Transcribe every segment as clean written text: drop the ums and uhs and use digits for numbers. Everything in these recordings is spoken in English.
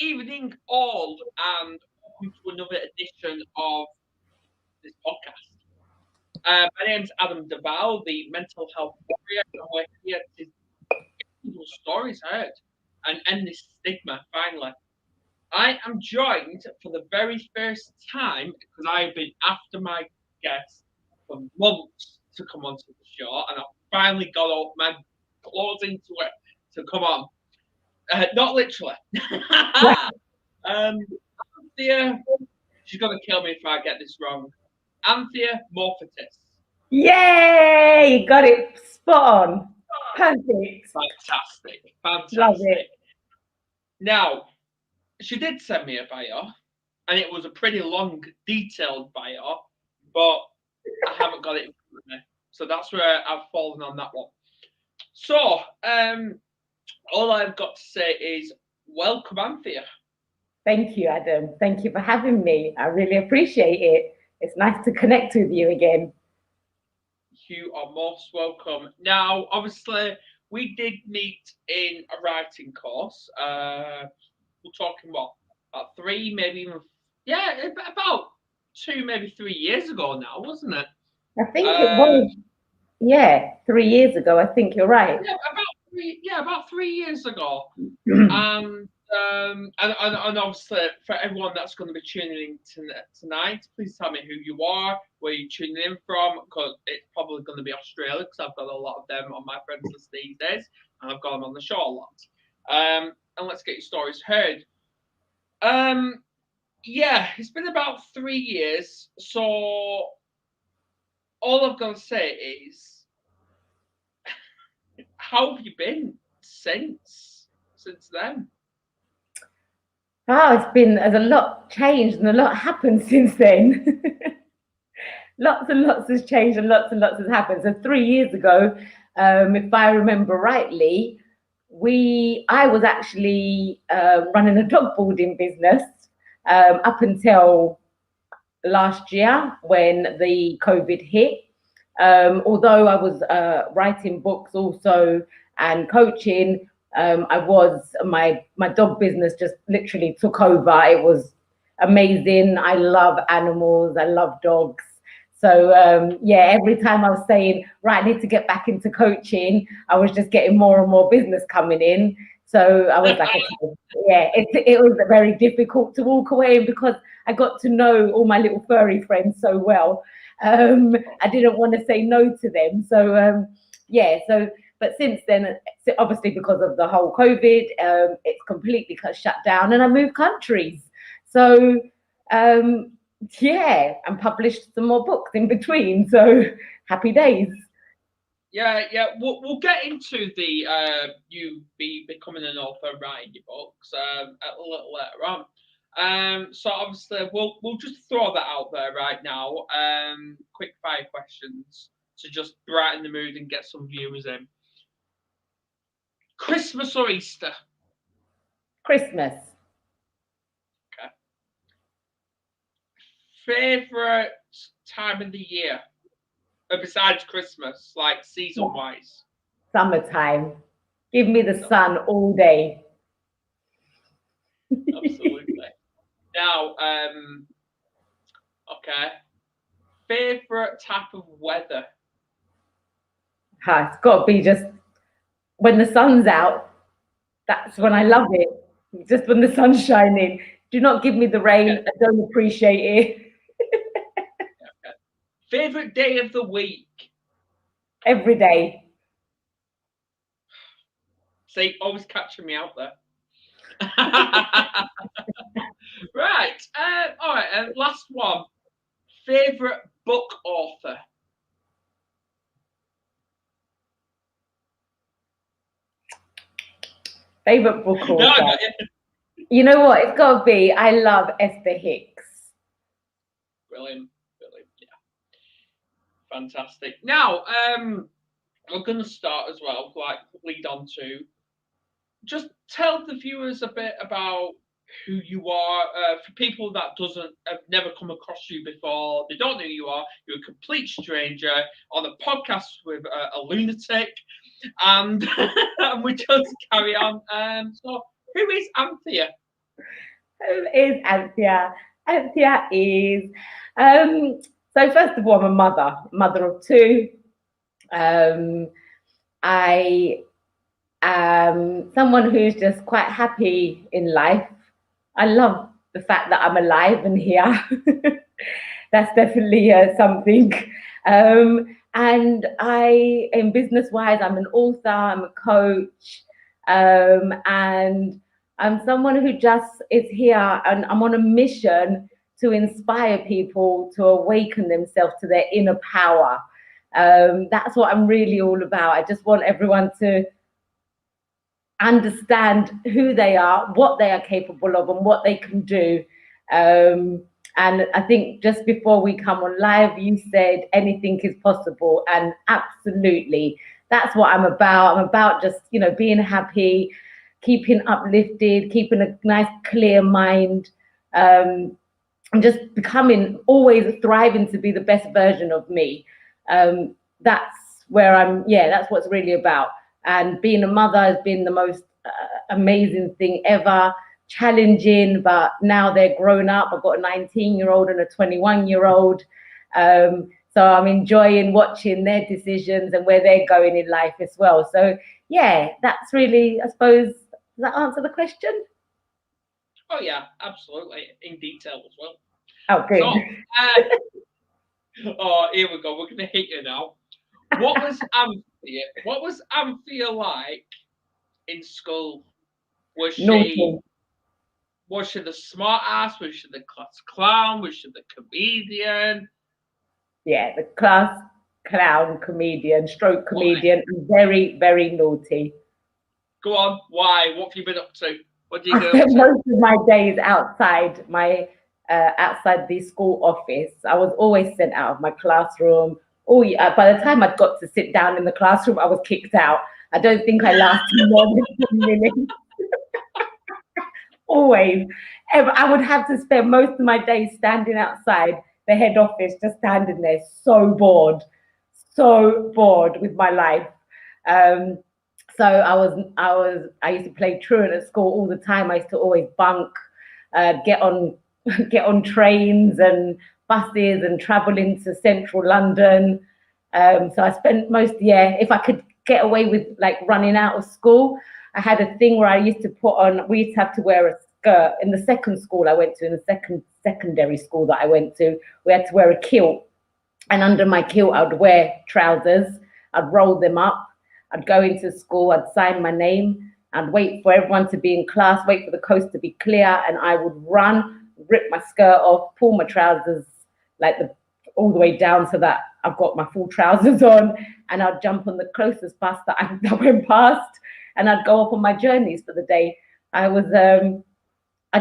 evening, all, and welcome to another edition of this podcast. My name's Adam Deval, the mental health warrior, and we're here to get people's stories heard and end this stigma finally. I am joined for the very first time because I've been after my guest for months to come onto the show, and I've finally got all my claws into it to come on. Not literally. Anthea, she's gonna kill me if I get this wrong. Anthea Morphitis. Yay! You got it spot on. Perfect. Fantastic. Love it. Now, she did send me a bio, and it was a pretty long, detailed bio, but I haven't got it in front of me. So that's where I've fallen on that one. So, all I've got to say is welcome, Anthea. Thank you, Adam. Thank you for having me. I really appreciate it. It's nice to connect with you again. You are most welcome. Now, obviously, we did meet in a writing course. We're talking what, about three, maybe even about 2, maybe 3 years ago now, wasn't it? I think it was, 3 years ago. I think you're right. About 3 years ago. And obviously for everyone that's going to be tuning in tonight, please tell me who you are, where you're tuning in from, because it's probably going to be Australia, because I've got a lot of them on my friends list these days, and I've got them on the show a lot. And let's get your stories heard. It's been about 3 years, so all I've got to say is, how have you been since then? Oh, there's a lot changed and a lot happened since then. Lots and lots has changed and lots has happened. So 3 years ago, if I remember rightly, I was actually running a dog boarding business up until last year when the COVID hit. Although I was writing books also and coaching, my dog business just literally took over. It was amazing. I love animals. I love dogs. So every time I was saying, right, I need to get back into coaching, I was just getting more and more business coming in. So I was like, okay, it was very difficult to walk away because I got to know all my little furry friends so well. I didn't want to say no to them. So but since then, obviously because of the whole COVID, it's completely shut down, and I moved countries. So and published some more books in between. So happy days. We'll get into the you becoming an author, writing your books a little later on. So obviously we'll just throw that out there right now. Quick fire questions to just brighten the mood and get some viewers in. Christmas or Easter? Christmas. Okay. Favorite time of the year? Besides Christmas, like season-wise? Summertime. Give me the sun all day. Absolutely. Now, okay. Favorite type of weather? It's got to be just when the sun's out. That's when I love it. Just when the sun's shining. Do not give me the rain. I don't appreciate it. Okay. Favorite day of the week? Every day. See, always catching me out there. Right. All right. And last one. Favorite book author? Favorite book author? No, you know what? It's got to be. I love Esther Hicks. Brilliant. Yeah. Fantastic. Now, we're going to start as well, like lead on to. Just tell the viewers a bit about who you are. For people that have never come across you before, they don't know who you are. You're a complete stranger on a podcast with a lunatic, and we just carry on. So, who is Anthea? Who is Anthea? Anthea is so first of all, I'm a mother of two. I someone who's just quite happy in life. I love the fact that I'm alive and here. That's definitely something. And I, in business wise, I'm an author, I'm a coach, and I'm someone who just is here and I'm on a mission to inspire people to awaken themselves to their inner power. That's what I'm really all about. I just want everyone to understand who they are, what they are capable of, and what they can do. And I think just before we come on live, you said anything is possible, and absolutely, that's what I'm about. I'm about just being happy, keeping uplifted, keeping a nice clear mind. And just becoming always thriving to be the best version of me. That's where that's what's really about. And being a mother has been the most amazing thing ever, challenging, but now they're grown up. I've got a 19-year-old and a 21-year-old. So I'm enjoying watching their decisions and where they're going in life as well. So yeah, that's really, I suppose, does that answer the question? Oh yeah, absolutely, in detail as well. Oh, good. So, oh, here we go. We're gonna hit you now. What was Anthea like in school? Was she Naughty. was she the smart ass? Was she the class clown? Was she the comedian? Yeah, the class clown comedian, stroke Why? comedian, and very, very naughty. Go on. Why? What have you been up to? What do you I get up spent to? most of my days outside the school office. I was always sent out of my classroom. Oh, yeah, by the time I'd got to sit down in the classroom, I was kicked out. I don't think I lasted more than 10 minutes. Always. I would have to spend most of my days standing outside the head office, just standing there, so bored with my life. Um, so I used to play truant at school all the time. I used to always bunk, get on get on trains and buses and travel into central London. So I spent if I could get away with like running out of school, I had a thing where I used to we used to have to wear a skirt. In the second school I went to, in the secondary school that I went to, we had to wear a kilt. And under my kilt, I'd wear trousers, I'd roll them up, I'd go into school, I'd sign my name, I'd wait for everyone to be in class, wait for the coast to be clear, and I would run, rip my skirt off, pull my trousers all the way down so that I've got my full trousers on, and I'd jump on the closest bus that I went past, and I'd go off on my journeys for the day. I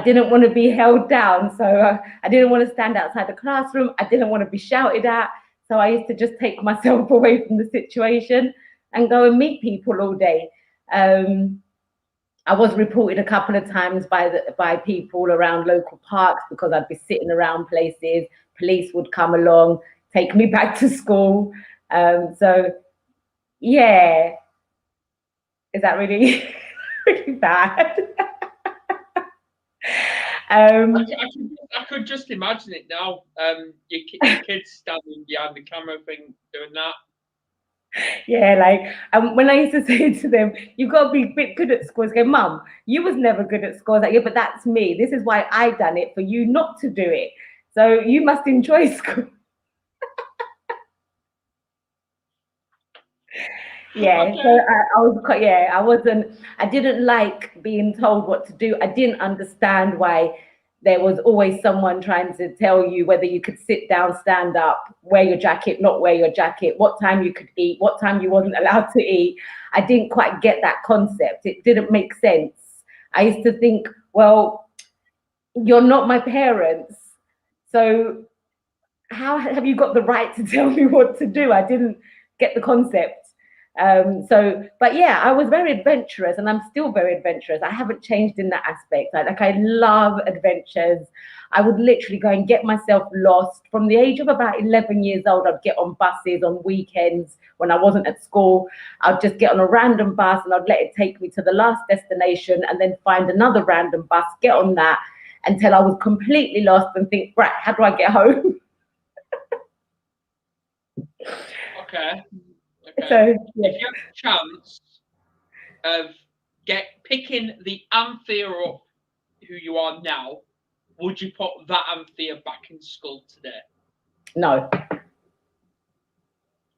didn't want to be held down, so I didn't want to stand outside the classroom. I didn't want to be shouted at, so I used to just take myself away from the situation and go and meet people all day. I was reported a couple of times by people around local parks because I'd be sitting around places. Police would come along, take me back to school. So yeah, is that really really bad? I could just imagine it now. Your kids standing behind the camera thing doing that. Yeah, when I used to say to them, "You've got to be a bit good at school," go, "Mum, you was never good at school." I was like, "Yeah, but that's me. This is why I done it, for you not to do it. So you must enjoy school." Yeah, Okay. so I didn't like being told what to do. I didn't understand why there was always someone trying to tell you whether you could sit down, stand up, wear your jacket, not wear your jacket, what time you could eat, what time you wasn't allowed to eat. I didn't quite get that concept. It didn't make sense. I used to think, well, you're not my parents, so how have you got the right to tell me what to do? I didn't get the concept. But yeah, I was very adventurous, and I'm still very adventurous. I haven't changed in that aspect. I love adventures. I would literally go and get myself lost. From the age of about 11 years old, I'd get on buses on weekends when I wasn't at school. I'd just get on a random bus and I'd let it take me to the last destination and then find another random bus, get on that, until I was completely lost and think, right, how do I get home? Okay. So yeah. If you have a chance of picking the Anthea up who you are now, would you put that Anthea back in school today? No.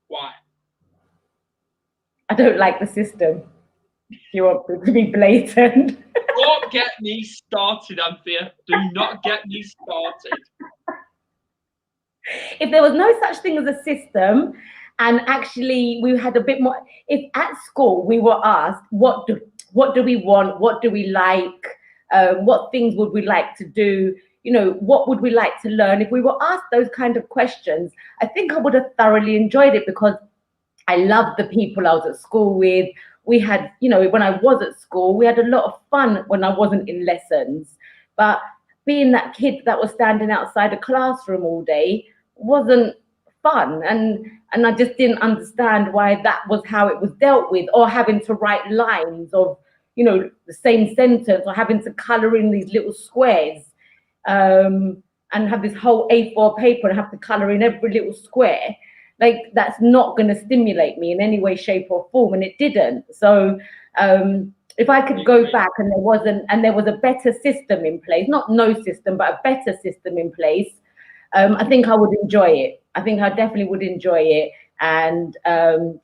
Why? I don't like the system. If you want to be blatant. Don't get me started, Anthea. Do not get me started. If there was no such thing as a system, and actually we had a bit more, if at school we were asked what do we want, what do we like, what things would we like to do, what would we like to learn, if we were asked those kind of questions, I think I would have thoroughly enjoyed it, because I loved the people I was at school with. We had, when I was at school, we had a lot of fun when I wasn't in lessons. But being that kid that was standing outside a classroom all day wasn't fun. And I just didn't understand why that was how it was dealt with, or having to write lines of, the same sentence, or having to colour in these little squares, and have this whole A4 paper and have to colour in every little square. Like, that's not going to stimulate me in any way, shape, or form, and it didn't. So if I could go back and there was a better system in place, not no system, but a better system in place, I think I would enjoy it. I think I definitely would enjoy it. And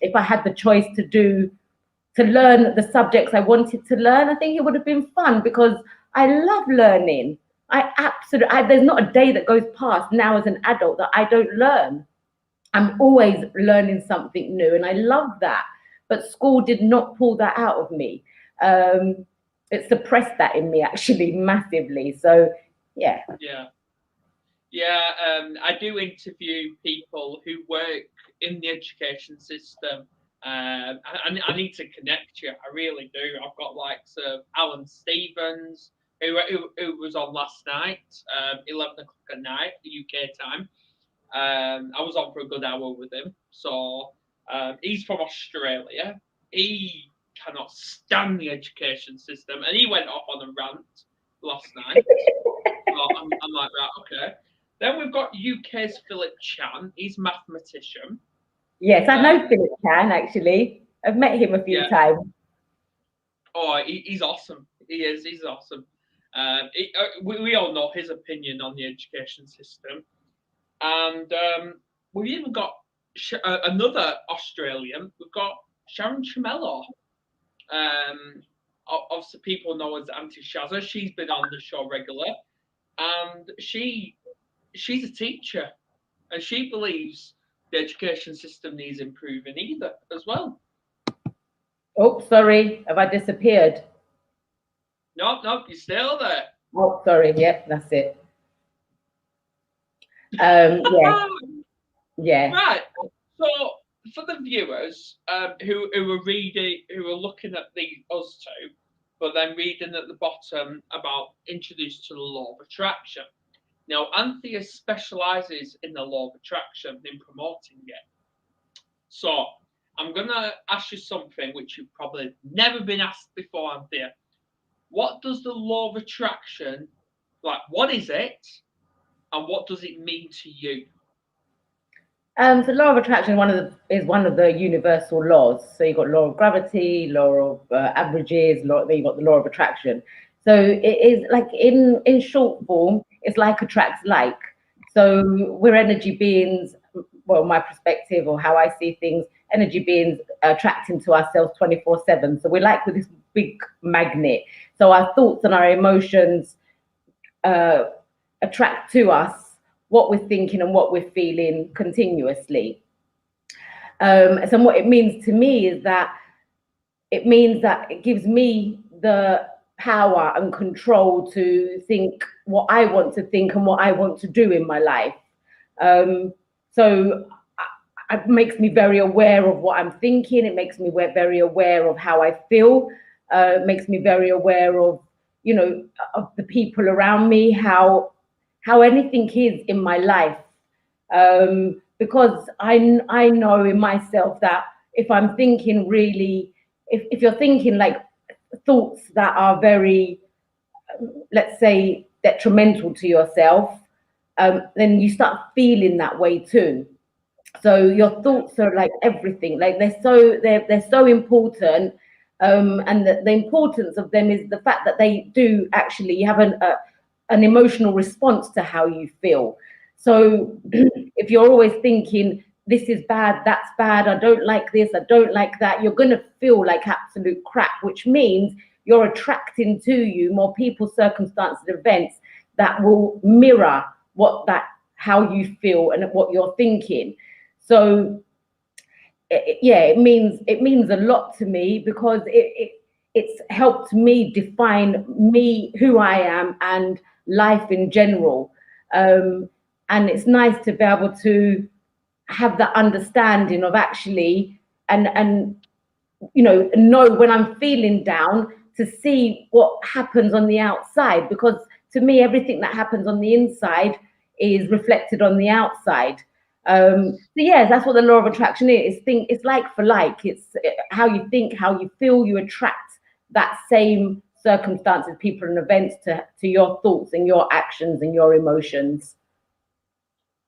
if I had the choice to learn the subjects I wanted to learn, I think it would have been fun, because I love learning. There's not a day that goes past now as an adult that I don't learn. I'm always learning something new, and I love that. But school did not pull that out of me. It suppressed that in me, actually, massively. So, yeah. I do interview people who work in the education system. I need to connect you. I really do. I've got likes of Alan Stevens, who was on last night, 11 o'clock at night, UK time. I was on for a good hour with him. So he's from Australia. He cannot stand the education system, and he went off on a rant last night. So I'm like, right, okay. Then we've got UK's Philip Chan. He's a mathematician. Yes, I know Philip Chan, actually. I've met him a few times. Oh, he's awesome. He is. He's awesome. We all know his opinion on the education system. And we've even got another Australian. We've got Sharon Chimello. Obviously, people know as Auntie Shazza. She's been on the show regular. And she's a teacher. And she believes the education system needs improving either as well. Oh, sorry. Have I disappeared? Nope, you're still there. Oh, sorry. Yep, that's it. Yeah. Right. So for the viewers who are looking at us two, but then reading at the bottom about introduced to the law of attraction. Now, Anthea specializes in the law of attraction, in promoting it. So I'm gonna ask you something which you've probably never been asked before, Anthea. What does the law of attraction, what is it, and what does it mean to you? So law of attraction is one of the universal laws. So you've got law of gravity, law of averages, then you've got the law of attraction. So it is like, in short form, it's like attracts like. So we're energy beings. Well, my perspective, or how I see things, energy beings attracting to ourselves 24/7. So we're like with this big magnet. So our thoughts and our emotions attract to us what we're thinking and what we're feeling continuously. So what it means to me is that it gives me the power and control to think what I want to think and what I want to do in my life. So it makes me very aware of what I'm thinking. It makes me very aware of how I feel. It makes me very aware of, of the people around me, how anything is in my life. Because I know in myself that if I'm thinking really, if you're thinking like thoughts that are very, let's say, detrimental to yourself, then you start feeling that way too. So your thoughts are like everything, like they're so important. And the importance of them is the fact that they do actually have an emotional response to how you feel. So if you're always thinking this is bad, that's bad, I don't like this, I don't like that, you're going to feel like absolute crap, which means you're attracting to you more people, circumstances, events that will mirror how you feel and what you're thinking. So yeah, it means a lot to me, because it's helped me define me, who I am, and life in general. And it's nice to be able to have that understanding of actually, and know when I'm feeling down, to see what happens on the outside, because to me everything that happens on the inside is reflected on the outside. So yeah, that's what the law of attraction is. It's like for like. It's how you think, how you feel, you attract that same circumstances, people, and events to your thoughts and your actions and your emotions.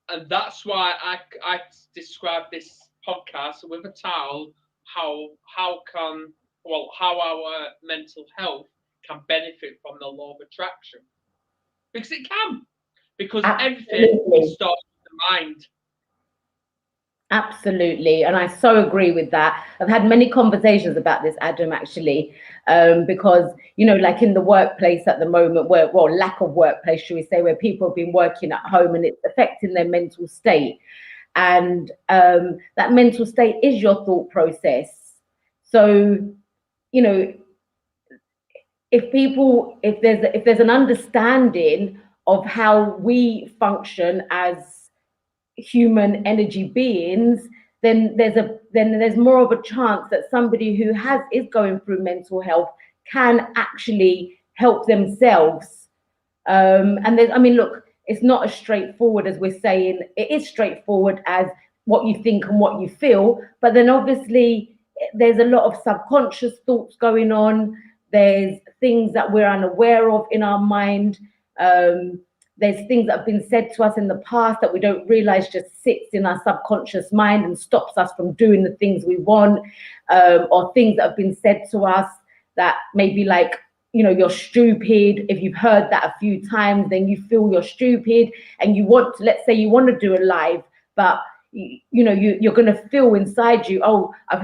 And that's why I describe this podcast with a title: how our mental health can benefit from the law of attraction, because it can, because everything starts with the mind. Absolutely, and I so agree with that. I've had many conversations about this, Adam, actually, because like in the workplace at the moment, well, lack of workplace, should we say, where people have been working at home and it's affecting their mental state, and that mental state is your thought process. So, if there's an understanding of how we function as human energy beings, then there's more of a chance that somebody who is going through mental health can actually help themselves. And look, it's not as straightforward as we're saying. It is straightforward as what you think and what you feel, but then obviously there's a lot of subconscious thoughts going on. There's things that we're unaware of in our mind. There's things that have been said to us in the past that we don't realize just sits in our subconscious mind and stops us from doing the things we want, or things that have been said to us that maybe like, you're stupid. If you've heard that a few times, then you feel you're stupid, and let's say you want to do a live, but you're going to feel inside you,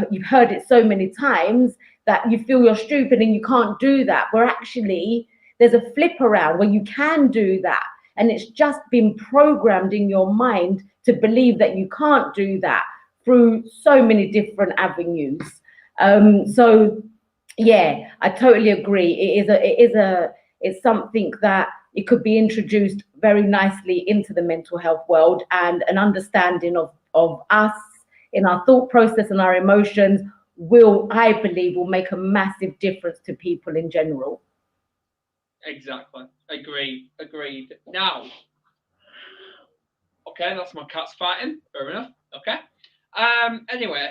you've heard it so many times that you feel you're stupid and you can't do that. Where actually there's a flip around where you can do that. And it's just been programmed in your mind to believe that you can't do that through so many different avenues. So yeah, I totally agree. It's something that it could be introduced very nicely into the mental health world, and an understanding of us in our thought process and our emotions I believe will make a massive difference to people in general. Exactly. Agreed. Now, okay, that's my cats fighting. Fair enough. Okay. Anyway,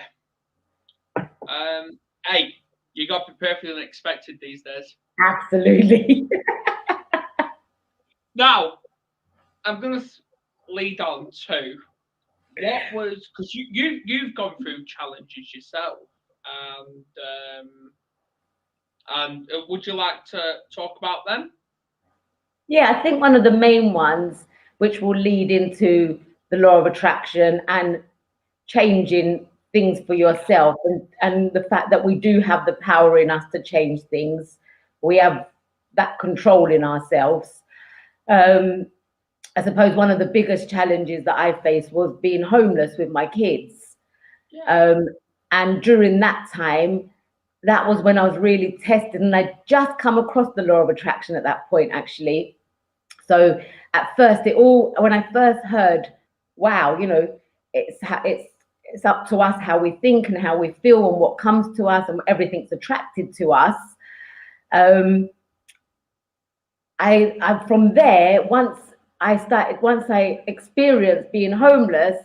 hey, you got to prepare for the unexpected these days. Absolutely. Now, I'm gonna lead on to what was, because you've gone through challenges yourself, and would you like to talk about them? Yeah, I think one of the main ones, which will lead into the law of attraction and changing things for yourself, and the fact that we do have the power in us to change things. We have that control in ourselves. I suppose one of the biggest challenges that I faced was being homeless with my kids. Yeah. And during that time, that was when I was really tested, and I'd just come across the law of attraction at that point, actually. So at first, when I first heard, wow, it's up to us how we think and how we feel and what comes to us, and everything's attracted to us. I from there, once I experienced being homeless,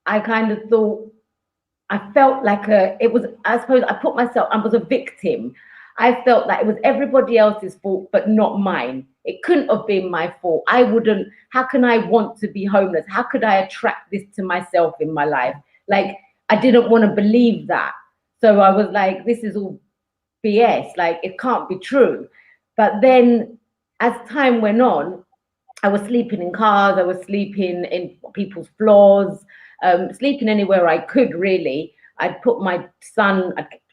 I kind of thought, I felt like I suppose I was a victim. I felt that it was everybody else's fault, but not mine. It couldn't have been my fault. I wouldn't, how can I want to be homeless? How could I attract this to myself in my life? Like, I didn't want to believe that. So I was like, this is all BS. Like, it can't be true. But then as time went on, I was sleeping in cars, I was sleeping in people's floors, sleeping anywhere I could, really. I'd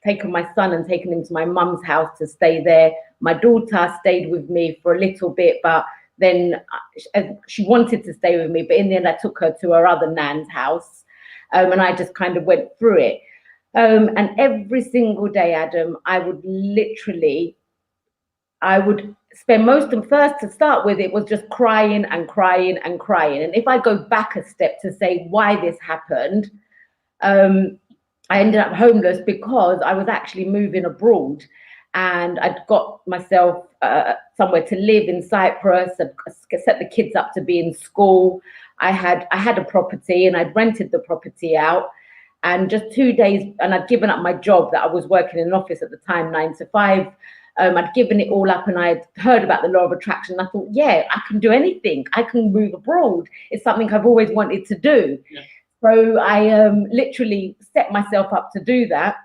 taken my son and taken him to my mum's house to stay there. My daughter stayed with me for a little bit, but then she wanted to stay with me, but in the end I took her to her other nan's house, and I just kind of went through it. And every single day, Adam, I would spend most of first, to start with, it was just crying and crying and crying. And if I go back a step to say why this happened, I ended up homeless because I was actually moving abroad, and I'd got myself somewhere to live in Cyprus. I'd set the kids up to be in school. I had a property, and I'd rented the property out. And just 2 days, and I'd given up my job that I was working in an office at the time, 9 to 5. I'd given it all up, and I'd heard about the law of attraction. I thought, yeah, I can do anything. I can move abroad. It's something I've always wanted to do. Yeah. So I literally set myself up to do that.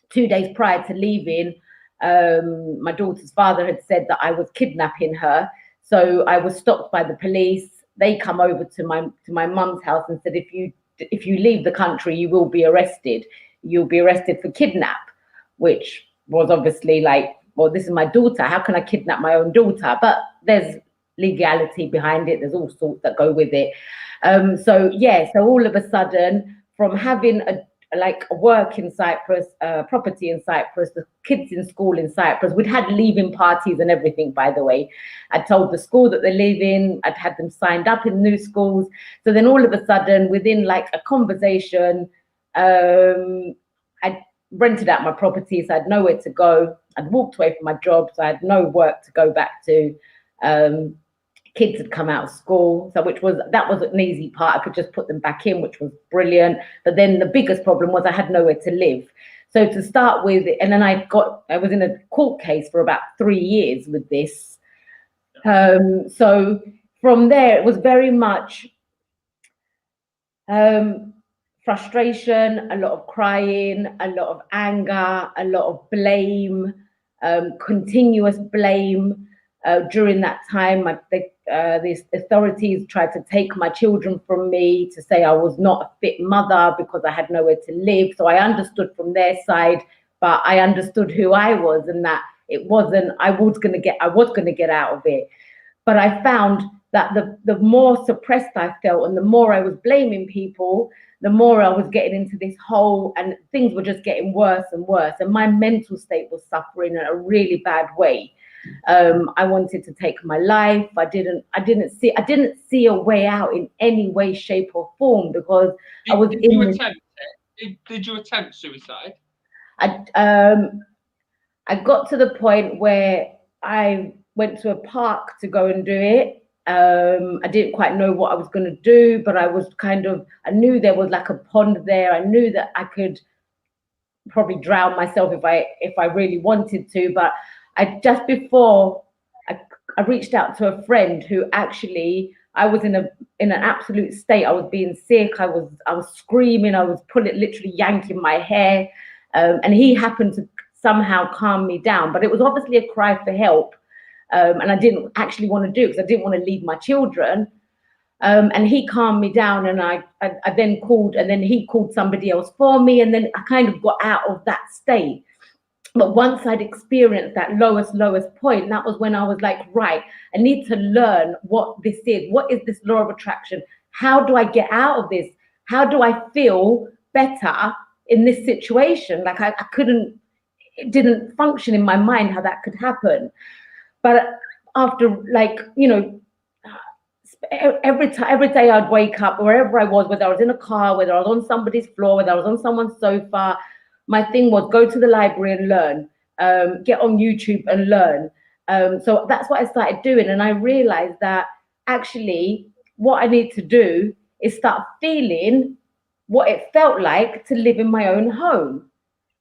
2 days prior to leaving, my daughter's father had said that I was kidnapping her. So I was stopped by the police. They come over to my mum's house and said, if you leave the country, you will be arrested. You'll be arrested for kidnap, which was obviously like, well, this is my daughter. How can I kidnap my own daughter? But there's legality behind it. There's all sorts that go with it. So all of a sudden, from having a work in Cyprus, property in Cyprus, the kids in school in Cyprus, we'd had leaving parties and everything, by the way. I told the school that they're leaving. I'd had them signed up in new schools. So then all of a sudden, within like a conversation, I rented out my property, so I had nowhere to go. I'd walked away from my job, so I had no work to go back to. Kids had come out of school, so that was an easy part. I could just put them back in, which was brilliant. But then the biggest problem was I had nowhere to live. So to start with, and then I was in a court case for about 3 years with this. So from there, it was very much frustration, a lot of crying, a lot of anger, a lot of blame, continuous blame. During that time, the authorities tried to take my children from me, to say I was not a fit mother because I had nowhere to live. So I understood from their side, but I understood who I was, and that it wasn't, I was going to get out of it. But I found that the more suppressed I felt, and the more I was blaming people, the more I was getting into this hole, and things were just getting worse and worse. And my mental state was suffering in a really bad way. I wanted to take my life. I didn't see a way out in any way, shape, or form, because Did you attempt suicide? I got to the point where I went to a park to go and do it. I didn't quite know what I was going to do, but I knew there was like a pond there. I knew that I could probably drown myself if I really wanted to, but just before I reached out to a friend who actually, I was in an absolute state. I was being sick. I was screaming. I was literally yanking my hair, and he happened to somehow calm me down. But it was obviously a cry for help, and I didn't actually want to do it because I didn't want to leave my children. And he calmed me down, and I then called, and then he called somebody else for me, and then I kind of got out of that state. But once I'd experienced that lowest point, that was when I was like, right, I need to learn what this is. What is this law of attraction? How do I get out of this? How do I feel better in this situation? Like it didn't function in my mind how that could happen. But after, like, you know, every day I'd wake up, wherever I was, whether I was in a car, whether I was on somebody's floor, whether I was on someone's sofa, my thing was go to the library and learn, get on YouTube and learn. So that's what I started doing. And I realized that actually what I need to do is start feeling what it felt like to live in my own home.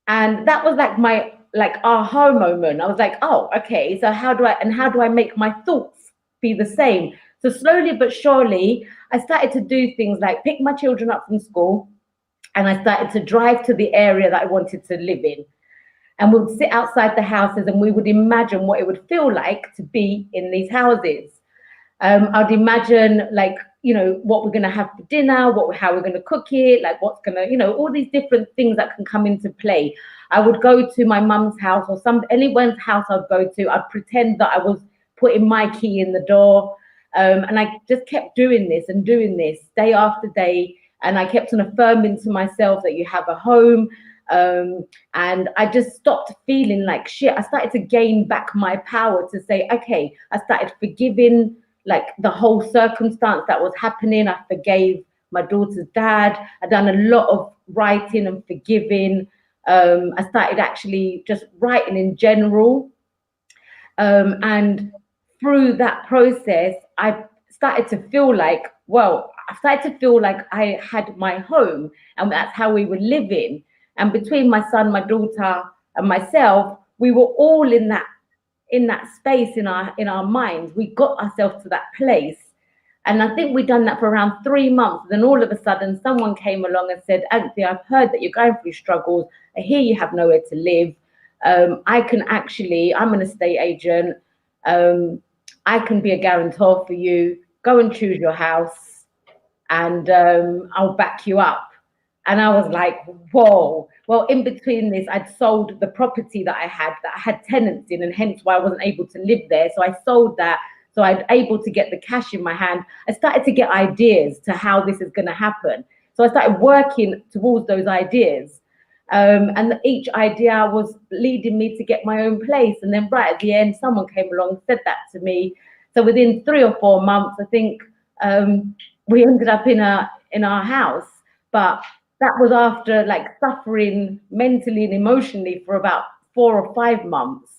And that was like my aha moment. I was like, oh, okay, so how do I make my thoughts be the same. So slowly but surely, I started to do things like pick my children up from school, and I started to drive to the area that I wanted to live in. And we would sit outside the houses and we would imagine what it would feel like to be in these houses. I'd imagine, like, what we're going to have for dinner, how we're going to cook it, like what's going to, all these different things that can come into play. I would go to my mum's house or anyone's house I'd go to. I'd pretend that I was putting my key in the door. And I just kept doing this day after day. And I kept on affirming to myself that you have a home. And I just stopped feeling like shit. I started to gain back my power to say, okay, I started forgiving like the whole circumstance that was happening. I forgave my daughter's dad. I'd done a lot of writing and forgiving. I started actually just writing in general. And through that process, I started to feel like, I had my home, and that's how we were living. And between my son, my daughter, and myself, we were all in that space in our minds. We got ourselves to that place. And I think we'd done that for around 3 months. Then all of a sudden, someone came along and said, Anthea, I've heard that you're going through struggles. I hear you have nowhere to live. I'm an estate agent. I can be a guarantor for you. Go and choose your house, and I'll back you up. And I was like, whoa. Well, in between this, I'd sold the property that I had tenants in, and hence why I wasn't able to live there. So I sold that. So I'd able to get the cash in my hand. I started to get ideas to how this is going to happen. So I started working towards those ideas. And each idea was leading me to get my own place. And then right at the end, someone came along and said that to me. So within 3 or 4 months, I think we ended up in our house. But that was after like suffering mentally and emotionally for about 4 or 5 months,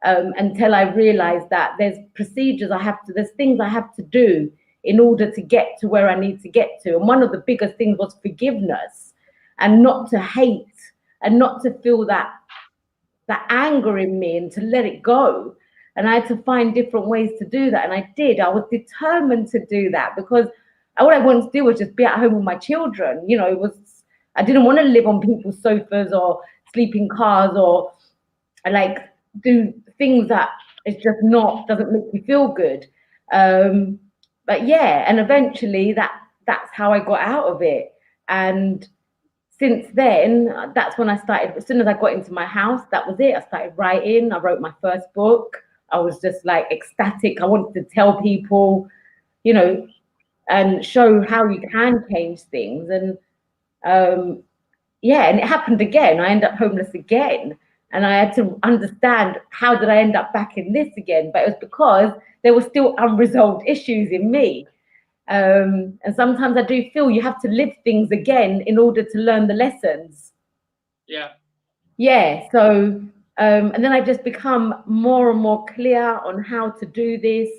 until I realized that there's there's things I have to do in order to get to where I need to get to. And one of the biggest things was forgiveness, and not to hate, and not to feel that anger in me, and to let it go. And I had to find different ways to do that. And I did. I was determined to do that, because all I wanted to do was just be at home with my children. I didn't want to live on people's sofas or sleep in cars or like do things that it's just doesn't make me feel good. But yeah, and eventually that's how I got out of it. And since then, that's when I started. As soon as I got into my house, that was it. I started writing. I wrote my first book. I was just like ecstatic. I wanted to tell people, and show how you can change things. And and it happened again. I ended up homeless again. And I had to understand, how did I end up back in this again? But it was because there were still unresolved issues in me. And sometimes I do feel you have to live things again in order to learn the lessons. Yeah. So and then I just become more and more clear on how to do this.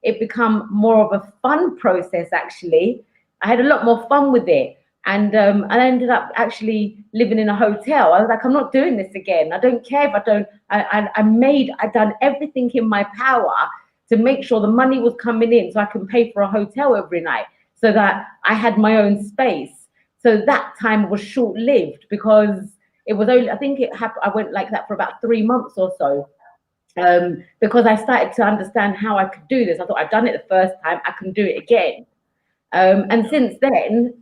It become more of a fun process, actually. I had a lot more fun with it. And I ended up actually living in a hotel. I was like, I'm not doing this again. I don't care if I don't. I'd done everything in my power to make sure the money was coming in so I can pay for a hotel every night, so that I had my own space. So that time was short-lived, because it was only, I think it happened, I went like that for about 3 months or so. Because I started to understand how I could do this. I thought, I've done it the first time, I can do it again. And since then,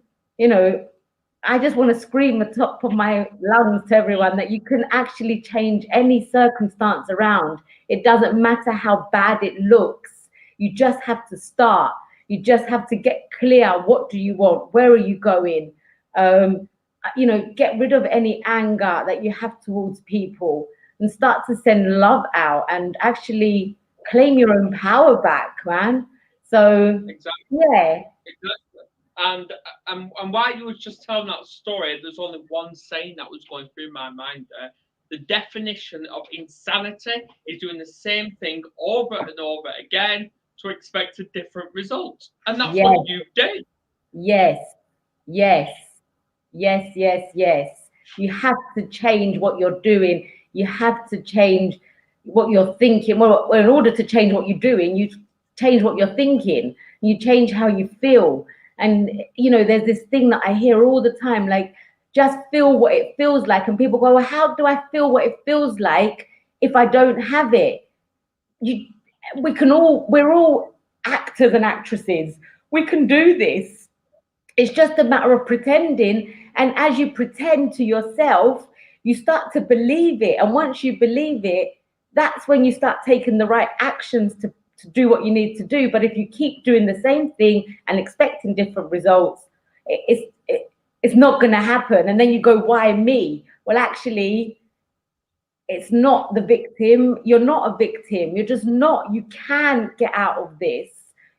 I just want to scream at the top of my lungs to everyone that you can actually change any circumstance around. It doesn't matter how bad it looks. You just have to start. You just have to get clear. What do you want? Where are you going? Get rid of any anger that you have towards people, and start to send love out, and actually claim your own power back, man. So exactly. Yeah. Exactly. And while you was just telling that story, there's only one saying that was going through my mind there. The definition of insanity is doing the same thing over and over again to expect a different result. And that's Yes. what you did. Yes. You have to change what you're doing. You have to change what you're thinking. Well, in order to change what you're doing, you change what you're thinking. You change how you feel. And there's this thing that I hear all the time, like, just feel what it feels like. And people go, well, how do I feel what it feels like if I don't have it? We're all actors and actresses. We can do this. It's just a matter of pretending. And as you pretend to yourself, you start to believe it. And once you believe it, that's when you start taking the right actions to do what you need to do. But if you keep doing the same thing and expecting different results, it's not going to happen. And then you go, why me? Well, actually, it's not the victim. You're not a victim. You're just not. You can get out of this.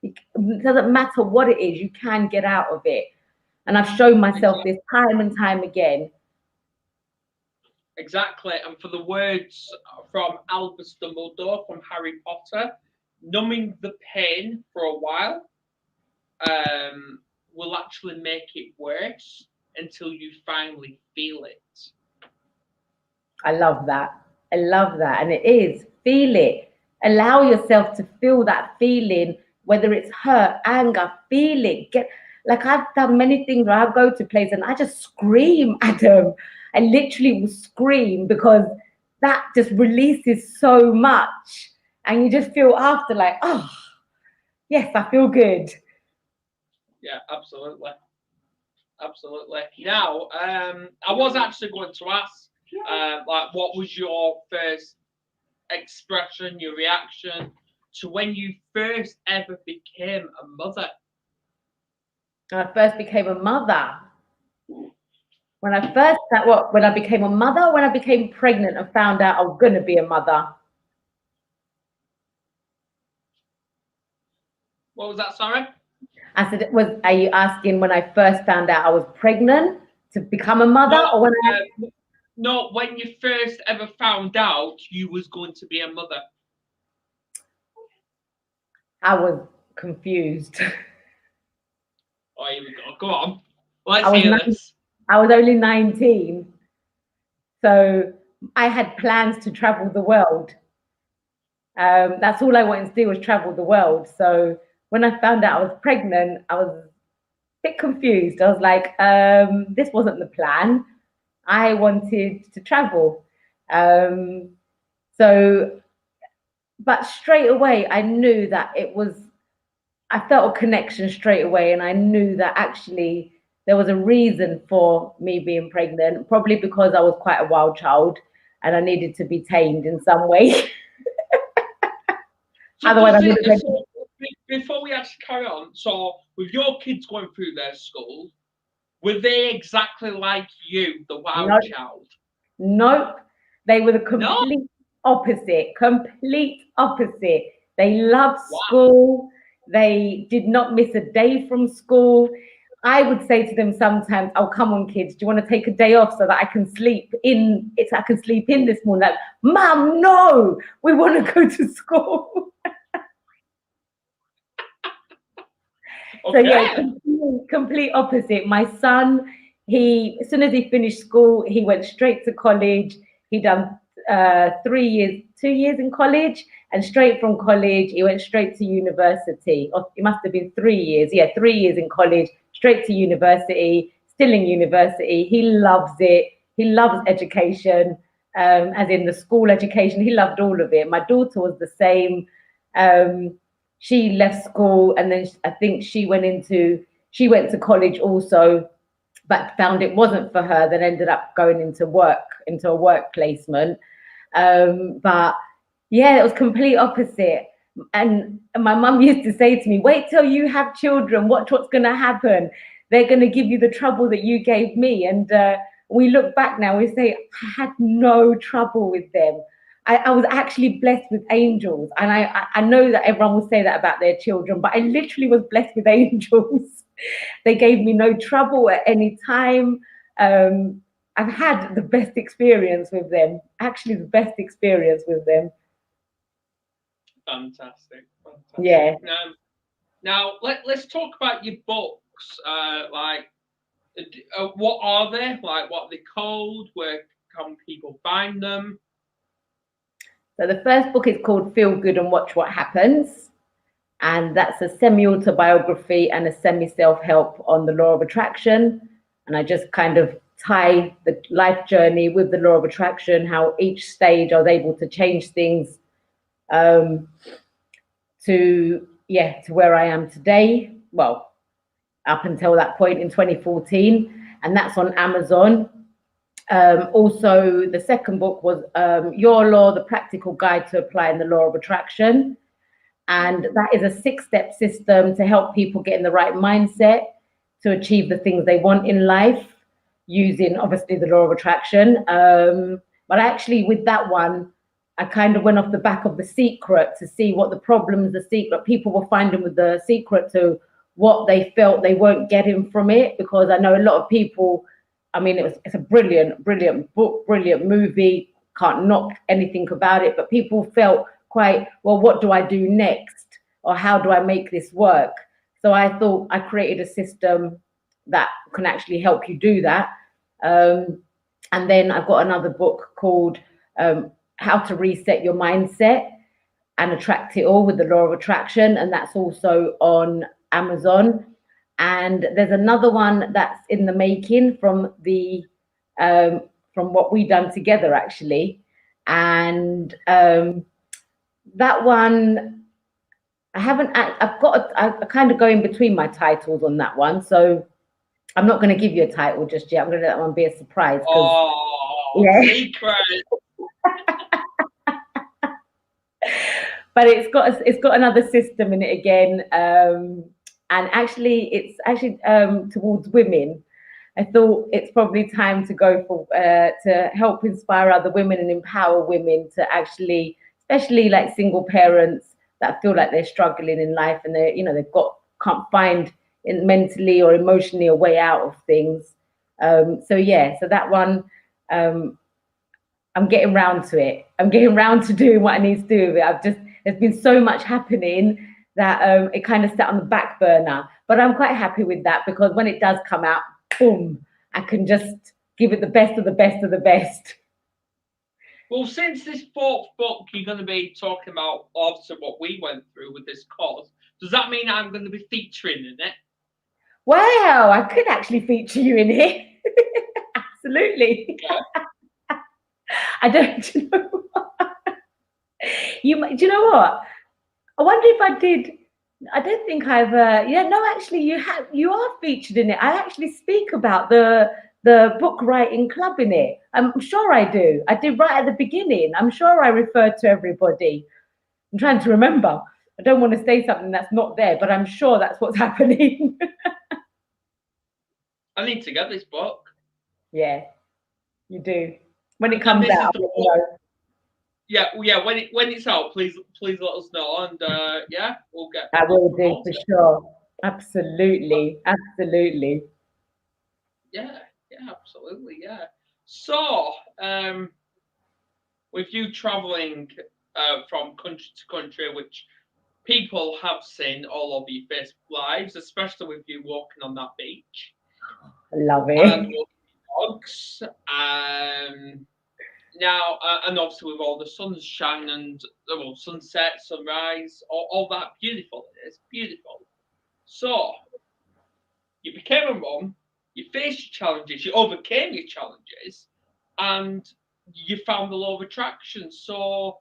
It doesn't matter what it is. You can get out of it. And I've shown myself this time and time again. Exactly. And for the words from Albus Dumbledore from Harry Potter, numbing the pain for a while will actually make it worse until you finally feel it. I love that. I love that. And it is, feel it. Allow yourself to feel that feeling, whether it's hurt, anger, feel it. Like, I've done many things where I go to places and I just scream, Adam. I literally will scream because that just releases so much. And you just feel after like, oh, yes, I feel good. Yeah, absolutely. Absolutely. Now, I was actually going to ask, like, what was your first expression, your reaction to when you first ever became a mother? I first became a mother. When I became a mother, when I became pregnant and found out I was going to be a mother. What was that, sorry? I said, are you asking when I first found out I was pregnant to become a mother? No, or when no, when you first ever found out you was going to be a mother. I was confused. Oh, here we go. Go on. Let's hear this. I was only 19. So I had plans to travel the world. That's all I wanted to do, was travel the world. So when I found out I was pregnant, I was a bit confused. I was like, this wasn't the plan. I wanted to travel. But straight away, I knew that I felt a connection straight away. And I knew that actually there was a reason for me being pregnant, probably because I was quite a wild child and I needed to be tamed in some way. So Otherwise, before we actually carry on, so with your kids going through their school, were they exactly like you, the wild child? Nope. They were the complete opposite. Complete opposite. They loved school. They did not miss a day from school. I would say to them sometimes, "Oh, come on, kids, do you want to take a day off so that I can sleep in? I can sleep in this morning." Like, Mum, no, we want to go to school. Okay. So yeah, complete opposite. My son, as soon as he finished school, he went straight to college. He done 2 years in college, and straight from college, he went straight to university. Or it must have been 3 years. Yeah, 3 years in college, straight to university, still in university. He loves it. He loves education, as in the school education. He loved all of it. My daughter was the same. She left school, and then I think she went to college also, but found it wasn't for her, then ended up going into a work placement. But yeah, it was complete opposite. And my mum used to say to me, wait till you have children, watch what's going to happen. They're going to give you the trouble that you gave me. And we look back now, we say, I had no trouble with them. I was actually blessed with angels. And I know that everyone will say that about their children, but I literally was blessed with angels. They gave me no trouble at any time. I've had the best experience with them, actually the best experience with them. Fantastic. Yeah. Now let's talk about your books. What are they? Like, what are they called? Where can people find them? So the first book is called Feel Good and Watch What Happens. and that's a semi-autobiography and a semi-self-help on the law of attraction. And I just kind of tie the life journey with the law of attraction, how each stage I was able to change things to where I am today. Well, up until that point in 2014, and that's on Amazon. Also, the second book was Your Law, the Practical Guide to Applying the Law of Attraction. And that is a 6-step system to help people get in the right mindset to achieve the things they want in life, using obviously the law of attraction. But actually with that one, I kind of went off the back of The Secret to see what the problems, the secret people were finding with The Secret, to what they felt they weren't getting from it. Because I know a lot of people, I mean, it's a brilliant book, brilliant movie, can't knock anything about it, but people felt quite, well, what do I do next? Or how do I make this work? So I thought I created a system that can actually help you do that. And then I've got another book called How to Reset Your Mindset and Attract It All with the Law of Attraction. And that's also on Amazon. And there's another one that's in the making from what we've done together, actually. And that one, I'm kind of going between my titles on that one. So I'm not going to give you a title just yet. I'm going to let that one be a surprise. Yeah. Secret. But it's got another system in it again. And actually, it's towards women. I thought it's probably time to go for to help inspire other women and empower women to actually, especially like single parents that feel like they're struggling in life and can't find mentally or emotionally a way out of things. So that one, I'm getting round to it. I'm getting round to doing what I need to do with it. There's been so much happening that it kind of sat on the back burner. But I'm quite happy with that, because when it does come out, boom, I can just give it the best of the best of the best. Well, since this fourth book you're going to be talking about also what we went through with this course, does that mean I'm going to be featuring in it? Wow, I could actually feature you in it. Absolutely. Yeah. I don't, do you know what? I wonder if I did. I don't think I've. Actually, you are featured in it. I actually speak about the book writing club in it. I'm sure I do. I did right at the beginning. I'm sure I referred to everybody. I'm trying to remember. I don't want to say something that's not there, but I'm sure that's what's happening. I need to get this book. Yeah, you do. When it comes out, yeah. When it's out, please let us know, and we'll get. I will do for sure. Absolutely. Yeah, absolutely, yeah. So, with you traveling from country to country, which people have seen all over your Facebook lives, especially with you walking on that beach. I love it. And walking dogs. Now, and obviously with all the sunshine and sunset, sunrise, all that, beautiful it is, beautiful. So, you became a mum, you faced your challenges, you overcame your challenges, and you found the law of attraction. So,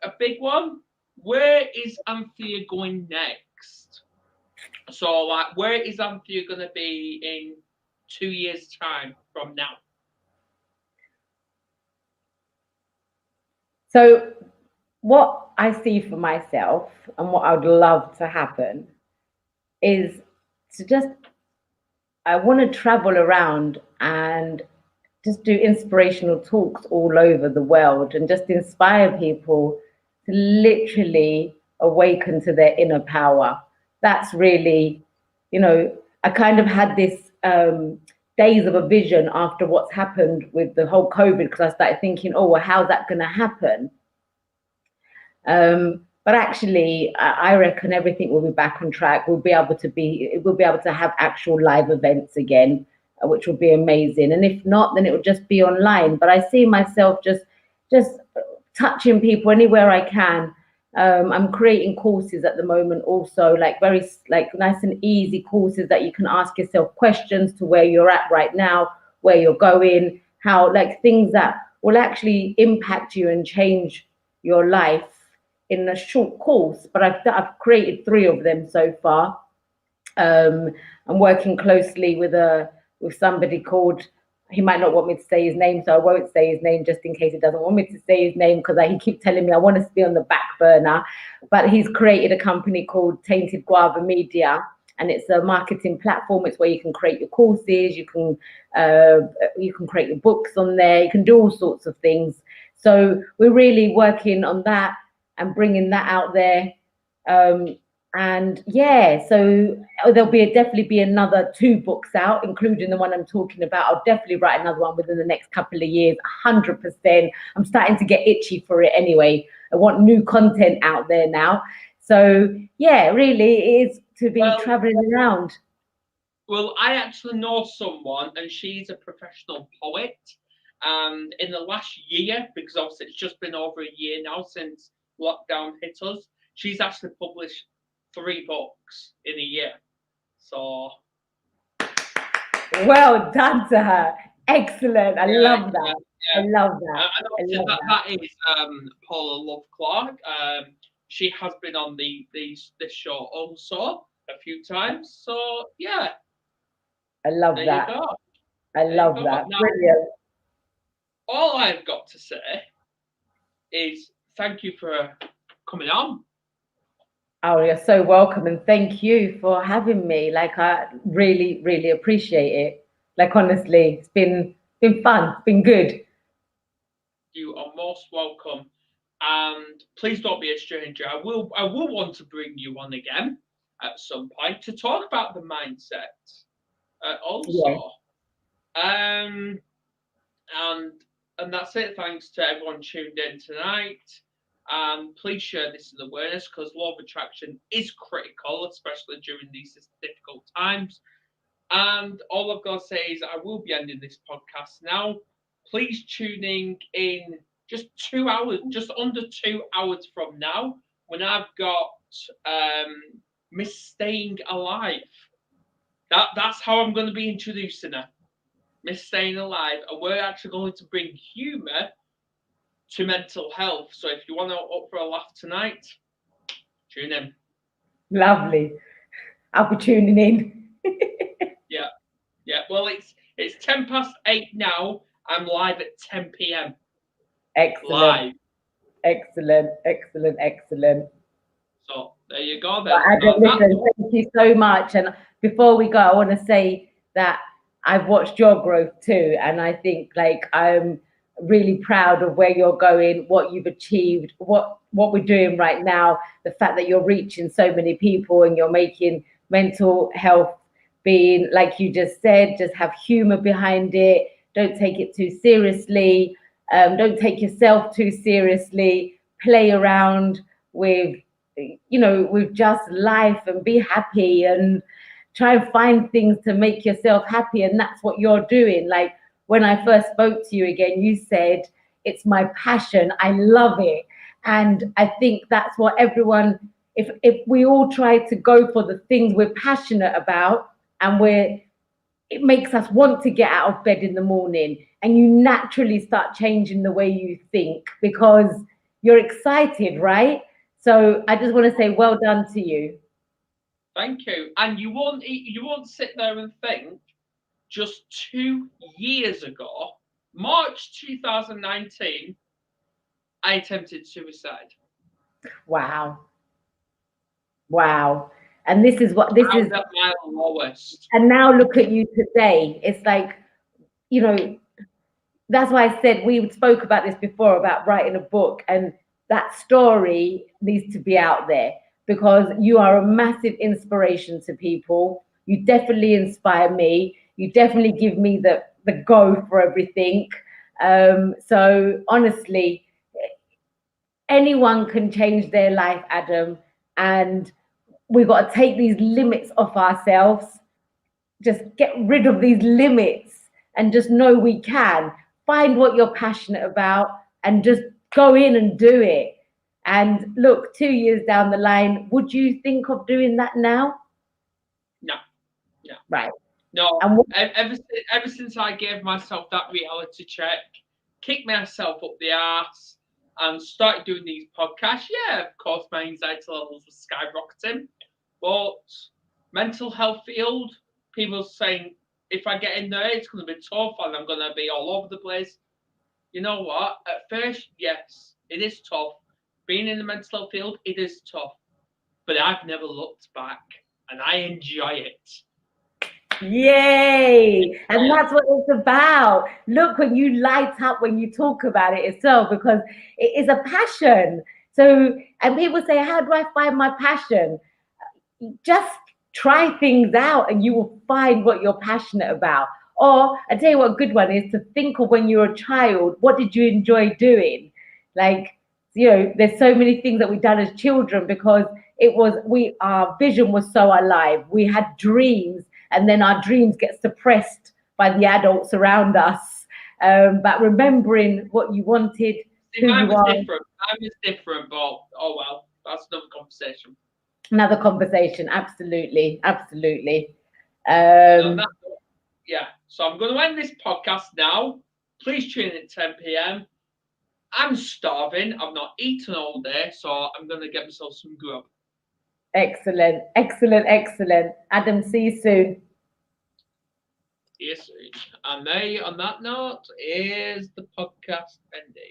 a big one. Where is Anthea going next? So, like, where is Anthea going to be in 2 years' time from now? So, what I see for myself and what I would love to happen is I want to travel around and just do inspirational talks all over the world and just inspire people to literally awaken to their inner power. That's really, I kind of had this days of a vision after what's happened with the whole COVID, because I started thinking, oh, well, how's that going to happen? But actually, I reckon everything will be back on track. We'll be able to have actual live events again, which will be amazing. And if not, then it will just be online. But I see myself just touching people anywhere I can, I'm creating courses at the moment also, like very like nice and easy courses that you can ask yourself questions to where you're at right now, where you're going, how like things that will actually impact you and change your life in a short course. But I've created three of them so far. um, I'm working closely with somebody called. He might not want me to say his name, so I won't say his name just in case he doesn't want me to say his name because he keeps telling me I want us to be on the back burner. But he's created a company called Tainted Guava Media, and it's a marketing platform. It's where you can create your courses, you can create your books on there, you can do all sorts of things. So we're really working on that and bringing that out there. And yeah, so there'll definitely be another two books out, including the one I'm talking about. I'll definitely write another one within the next couple of years, 100%. I'm starting to get itchy for it anyway. I want new content out there now. So yeah, really it is to be traveling around. Well, I actually know someone, and she's a professional poet. And in the last year, because obviously it's just been over a year now since lockdown hit us, she's actually published 3 books in a year. So well done to her. Excellent. I love that. Yeah. I love that. And obviously that is Paula Love Clark. She has been on this show also a few times. So yeah. I love there that. You go. I love that. Now, brilliant. All I've got to say is thank you for coming on. Oh, you're so welcome, and thank you for having me. Like, I really, really appreciate it. Like, honestly, it's been fun. It's been good. You are most welcome, and please don't be a stranger. I will want to bring you on again at some point to talk about the mindset. Also, and that's it. Thanks to everyone tuned in tonight. Please share this in awareness because law of attraction is critical, especially during these difficult times. And all I've got to say is I will be ending this podcast now. Please tuning in just 2 hours, just under 2 hours from now, when I've got Miss Staying Alive. That's how I'm going to be introducing her. Miss Staying Alive, and we're actually going to bring humour to mental health. So if you want to up for a laugh tonight, tune in. Lovely. I'll be tuning in. Yeah. Well, it's 8:10 now. I'm live at 10 p.m. Excellent. Live. Excellent. So there you go then. Adam, listen, thank you so much. And before we go, I want to say that I've watched your growth too, and I think like I'm really proud of where you're going, what you've achieved, what we're doing right now, the fact that you're reaching so many people and you're making mental health being, like you just said, just have humor behind it. Don't take it too seriously. Don't take yourself too seriously. Play around with with just life and be happy and try and find things to make yourself happy. And that's what you're doing. Like when I first spoke to you again, you said, it's my passion. I love it. And I think that's what everyone, if we all try to go for the things we're passionate about and it makes us want to get out of bed in the morning, and you naturally start changing the way you think because you're excited, right? So I just want to say well done to you. Thank you. And you won't sit there and think just 2 years ago, March 2019, I attempted suicide. Wow. And this is I was at my lowest. And now look at you today. It's like, that's why I said we spoke about this before about writing a book, and that story needs to be out there because you are a massive inspiration to people. You definitely inspire me. You definitely give me the go for everything. So honestly, anyone can change their life, Adam, and we've got to take these limits off ourselves. Just get rid of these limits and just know we can. Find what you're passionate about and just go in and do it. And look, 2 years down the line, would you think of doing that now? No, no, Right. no. And what, Ever since I gave myself that reality check, kicked myself up the arse, and started doing these podcasts, yeah, of course, my anxiety levels were skyrocketing. But mental health field, people saying if I get in there, it's going to be tough and I'm going to be all over the place. You know what? At first, yes, it is tough. Being in the mental health field, it is tough. But I've never looked back and I enjoy it. yay! And that's what it's about. Look, when you light up when you talk about it itself, because it is a passion. So, and people say, how do I find my passion? Just try things out and you will find what you're passionate about. Or I tell you what, a good one is to think of when you were a child, what did you enjoy doing? Like, there's so many things that we've done as children because our vision was so alive. We had dreams, and then our dreams get suppressed by the adults around us. But remembering what you wanted, See, who mine you was are. different. Mine was different, but oh well, that's another conversation. Another conversation, absolutely, absolutely. So yeah. So I'm going to end this podcast now. Please tune in at 10 p.m. I'm starving. I've not eaten all day, so I'm going to get myself some grub. Excellent, excellent, excellent. Adam, see you soon. Yes, and there, on that note, is the podcast ended.